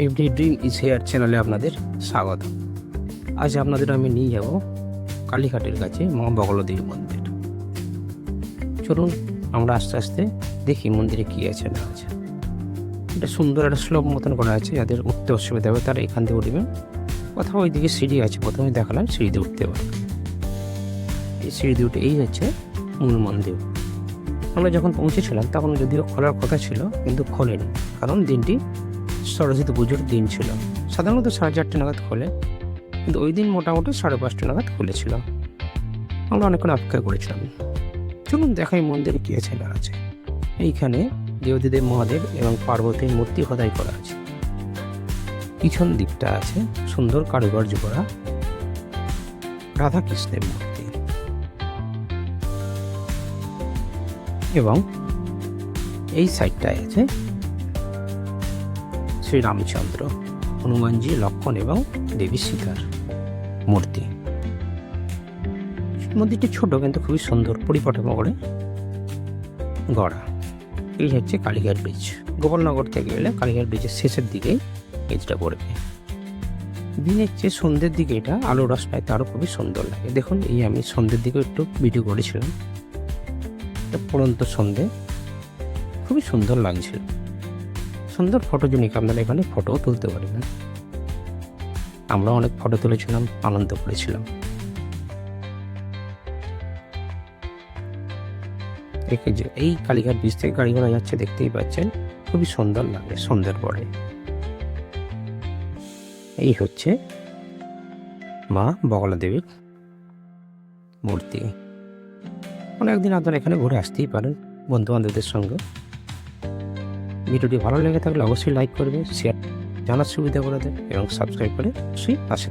Every dream is here চ্যানেলে আপনাদের স্বাগত। আজ আপনাদের আমি নিয়ে যাব কালীঘাটের কাছে মা বগলাদেবী মন্দির। চলুন আমরা আস্তে আস্তে দেখি মন্দিরে কী আছে না আছে। এটা সুন্দর একটা স্লোপ মতন করা আছে, যাদের উঠতে অসুবিধা হবে তারা এখান থেকে উঠবেন। কোথাও ওইদিকে সিঁড়ি আছে, প্রথমে দেখালাম সিঁড়িতে উঠতে পারে। এই সিঁড়িতে উঠে এই হচ্ছে মূল মন্দির। আমরা যখন পৌঁছেছিলাম তখন যদিও খোলার কথা ছিল, কিন্তু খোলেনি, কারণ দিনটি সরস্বতী পুজোর দিন ছিল। সাধারণত 4:30 নাগাদ খোলে, কিন্তু ওই দিন মোটামুটি 5:30 নাগাদ খুলেছিল। আমরা অনেকক্ষণ অপেক্ষা করেছিলাম। চলুন দেখাই মন্দিরে কী আছে না আছে। এইখানে দেবদেব মহাদেব এবং পার্বতীর মূর্তি খোদাই করা আছে। পিছন দিকটা আছে সুন্দর কারুকার্য করা রাধা কৃষ্ণের মূর্তি, এবং এই সাইডটায় আছে শ্রী রামচন্দ্র, হনুমানজি, লক্ষ্মণ এবং দেবী সীতার মূর্তি। মন্দিরটি ছোট কিন্তু খুবই সুন্দর পরিকাঠামো করে গড়া। এই হচ্ছে কালীঘাট ব্রিজ। গোপালনগর থেকে গেলে কালীঘাট ব্রিজের শেষের দিকেই ব্রিজটা পড়বে। দিনের চেয়ে সন্ধ্যের দিকে এটা আলো রসনায় তারও খুবই সুন্দর লাগে। দেখুন, এই আমি সন্ধ্যের দিকে একটু ভিডিও করেছিলাম, পড়ন্ত সন্ধ্যে খুবই সুন্দর লাগছিল। সুন্দর ফটোজনিক, আপনারা এখানে ফটোও তুলতে পারবেন। আমরা অনেক ফটো তুলেছিলাম, আনন্দ করেছিলাম। এই কালীঘাট ব্রিজ থেকে গাড়ি ঘোড়া যাচ্ছে, দেখতেই পাচ্ছেন, খুবই সুন্দর লাগে সন্ধ্যের পরে। এই হচ্ছে মা বগলাদেবীর মূর্তি। অনেকদিন আপনারা এখানে ঘুরে আসতেই পারেন বন্ধু বান্ধবদের সঙ্গে। ভিডিওটি ভালো লেগে থাকলে অবশ্যই লাইক করবে, শেয়ার জানার সুবিধা করে দেবে এবং সাবস্ক্রাইব করে অবশ্যই আসে।